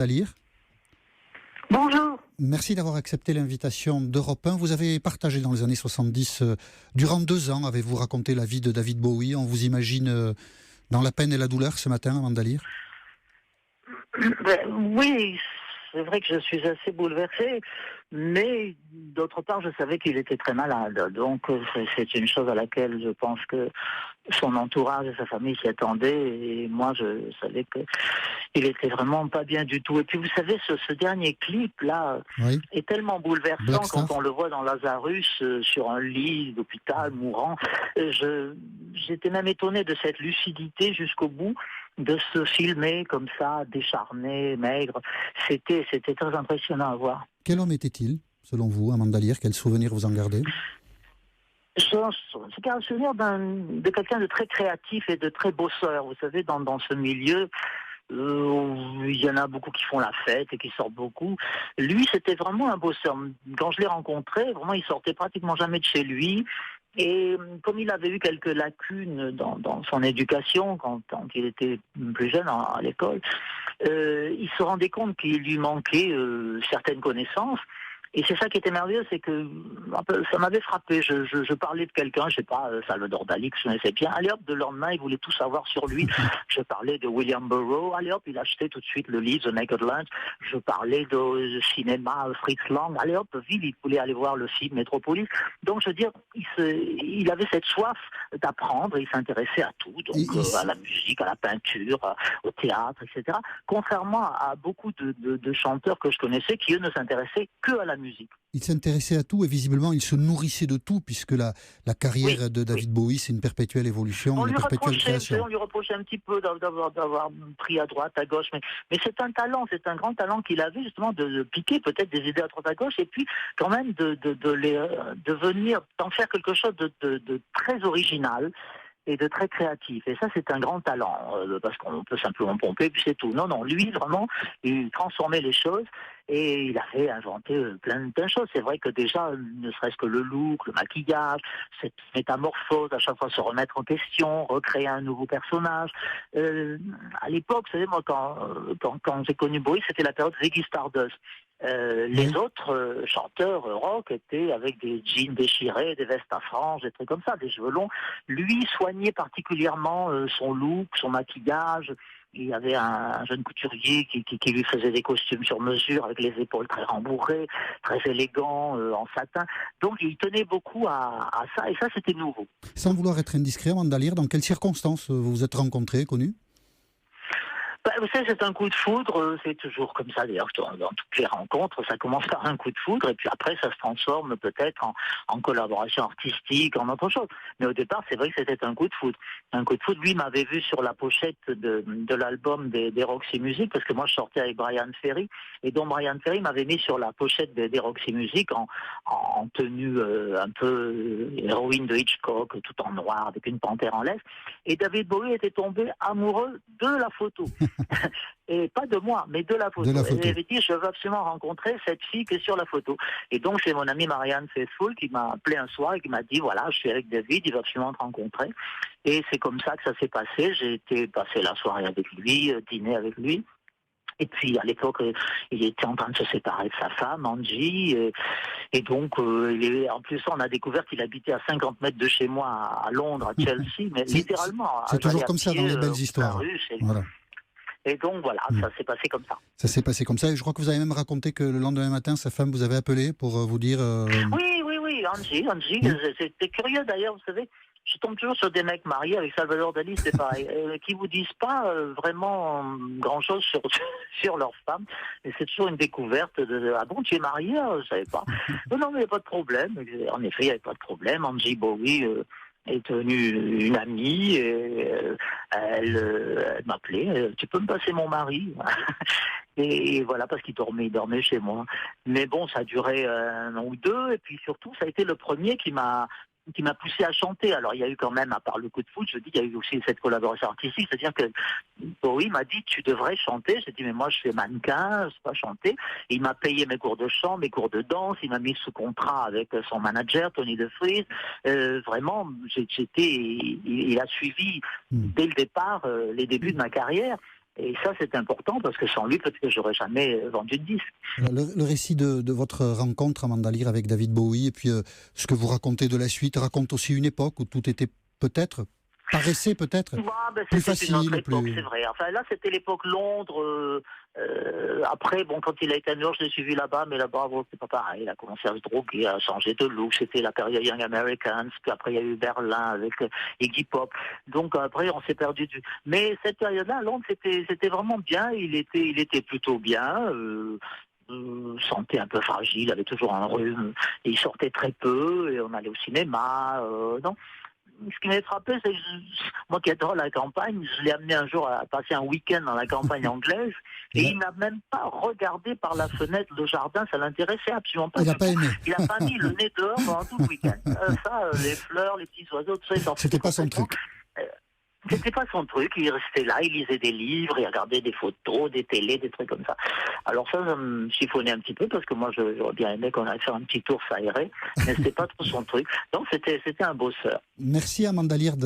Lire. Bonjour. Merci d'avoir accepté l'invitation d'Europe 1. Vous avez partagé dans les années 70, durant 2 ans, avez-vous raconté la vie de David Bowie. On vous imagine dans la peine et la douleur ce matin, Amanda Lear. Oui, c'est vrai que je suis assez bouleversée, mais d'autre part, je savais qu'il était très malade. Donc, c'est une chose à laquelle je pense que son entourage et sa famille s'y attendaient. Et moi, je savais qu'il était vraiment pas bien du tout. Et puis, vous savez, ce dernier clip-là Oui. est tellement bouleversant Black Star. quand on le voit dans Lazarus, sur un lit d'hôpital, mourant. J'étais même étonné de cette lucidité jusqu'au bout, de se filmer comme ça, décharné, maigre. C'était très impressionnant à voir. Quel homme était-il, selon vous, Amanda Lear? Quel souvenir vous en gardez? C'est un souvenir de quelqu'un de très créatif et de très bosseur. Vous savez, dans ce milieu, il y en a beaucoup qui font la fête et qui sortent beaucoup. Lui, c'était vraiment un bosseur. Quand je l'ai rencontré, vraiment, il sortait pratiquement jamais de chez lui. Et comme il avait eu quelques lacunes dans son éducation quand il était plus jeune à l'école, il se rendait compte qu'il lui manquait certaines connaissances. Et c'est ça qui était merveilleux, c'est que ça m'avait frappé. Je parlais de quelqu'un, je sais pas, Salvador Dali, que je connaissais bien. Allez hop, de lendemain, il voulait tout savoir sur lui. Je parlais de William Burroughs. Allez hop, il achetait tout de suite le livre The Naked Lunch. Je parlais de cinéma Fritz Lang. Allez hop, vite, il voulait aller voir le film Metropolis. Donc, je veux dire, il avait cette soif d'apprendre. Il s'intéressait à tout, donc à la musique, à la peinture, au théâtre, etc. Contrairement à beaucoup de chanteurs que je connaissais qui, eux, ne s'intéressaient que à la musique. Il s'intéressait à tout et visiblement il se nourrissait de tout, puisque la carrière de David Bowie, c'est une perpétuelle évolution, une perpétuelle création. On lui reprochait un petit peu d'avoir pris à droite, à gauche, mais c'est un talent, c'est un grand talent qu'il avait justement de piquer peut-être des idées à droite, à gauche, et puis quand même de venir d'en faire quelque chose de très original et de très créatif. Et ça, c'est un grand talent, parce qu'on peut simplement pomper, puis c'est tout. Non, lui, vraiment, il transformait les choses et il avait inventé plein de choses. C'est vrai que déjà, ne serait-ce que le look, le maquillage, cette métamorphose, à chaque fois se remettre en question, recréer un nouveau personnage. À l'époque, vous savez, moi, quand j'ai connu Bowie, c'était la période Ziggy Stardust. Les autres chanteurs rock étaient avec des jeans déchirés, des vestes à franges, des trucs comme ça, des cheveux longs. Lui soignait particulièrement son look, son maquillage. Il y avait un jeune couturier qui lui faisait des costumes sur mesure avec les épaules très rembourrées, très élégants, en satin. Donc il tenait beaucoup à ça, et ça c'était nouveau. Sans vouloir être indiscret, Amanda Lear, dans quelles circonstances vous vous êtes rencontrés, connus? Vous savez, c'est un coup de foudre, c'est toujours comme ça d'ailleurs dans toutes les rencontres, ça commence par un coup de foudre et puis après ça se transforme peut-être en collaboration artistique, en autre chose. Mais au départ, c'est vrai que c'était un coup de foudre. Un coup de foudre, lui m'avait vu sur la pochette de l'album des Roxy Music, parce que moi je sortais avec Brian Ferry, et donc Brian Ferry m'avait mis sur la pochette des Roxy Music en tenue un peu héroïne de Hitchcock, tout en noir, avec une panthère en laisse, et David Bowie était tombé amoureux de la photo. Et pas de moi, mais de la photo. De la photo. Et il avait dit, je veux absolument rencontrer cette fille qui est sur la photo. Et donc, c'est mon ami Marianne Faithfull qui m'a appelé un soir et qui m'a dit, voilà, je suis avec David, il va absolument te rencontrer. Et c'est comme ça que ça s'est passé. J'ai été passer la soirée avec lui, dîner avec lui. Et puis, à l'époque, il était en train de se séparer de sa femme, Angie. Et donc, en plus, on a découvert qu'il habitait à 50 mètres de chez moi, à Londres, à Chelsea. Mais littéralement. C'est toujours comme ça dans les belles histoires. Voilà. Et donc voilà, ça s'est passé comme ça. Ça s'est passé comme ça, et je crois que vous avez même raconté que le lendemain matin, sa femme vous avait appelé pour vous dire... Oui, Angie, c'était curieux d'ailleurs, vous savez, je tombe toujours sur des mecs mariés avec Salvador Dali, c'est pareil, qui vous disent pas vraiment grand-chose sur leur femme, et c'est toujours une découverte ah bon, tu es marié, je savais pas. Non, mais il n'y a pas de problème, en effet, il n'y avait pas de problème, Angie Bowie... est devenue une amie, et elle m'appelait, tu peux me passer mon mari? Et voilà, parce qu'il dormait chez moi. Mais bon, ça a duré 1 an ou 2, et puis surtout, ça a été le premier qui m'a poussé à chanter. Alors il y a eu quand même, à part le coup de foot, je dis, il y a eu aussi cette collaboration artistique, c'est-à-dire que Bowie m'a dit, tu devrais chanter. J'ai dit, mais moi je suis mannequin, je ne sais pas chanter. Et il m'a payé mes cours de chant, mes cours de danse, il m'a mis sous contrat avec son manager, Tony DeFries. Vraiment, il a suivi dès le départ les débuts de ma carrière. Et ça, c'est important parce que sans lui, peut-être que j'aurais jamais vendu de disque. Le récit de votre rencontre, Amanda Lear, avec David Bowie, et puis ce que vous racontez de la suite, raconte aussi une époque où tout était paraissait peut-être plus C'était une autre facile. époque, c'est vrai. Enfin, là, c'était l'époque Londres. Après, bon, quand il a été à New York, je l'ai suivi là-bas, mais là-bas, bon, c'est pas pareil. Il a commencé à se droguer, à changer de look. C'était la période Young Americans. Puis après, il y a eu Berlin avec Iggy Pop. Donc après, on s'est perdu du. Mais cette période-là, à Londres, c'était vraiment bien. Il était plutôt bien. Santé un peu fragile, il avait toujours un rhume. Et il sortait très peu. Et on allait au cinéma. Non. Ce qui m'avait frappé, c'est que moi qui adore la campagne, je l'ai amené un jour à passer un week-end dans la campagne anglaise et il n'a même pas regardé par la fenêtre le jardin, ça l'intéressait absolument pas. Il n'a pas aimé. Il n'a pas mis le nez dehors pendant tout le week-end. Les fleurs, les petits oiseaux, tout ça, il s'en foutait. C'était pas son truc. C'était pas son truc, il restait là, il lisait des livres, il regardait des photos, des télés, des trucs comme ça. Alors ça me chiffonnait un petit peu parce que moi j'aurais bien aimé qu'on aille faire un petit tour s'aérer, mais c'était pas trop son truc. Donc c'était un bosseur. Merci Amanda Lear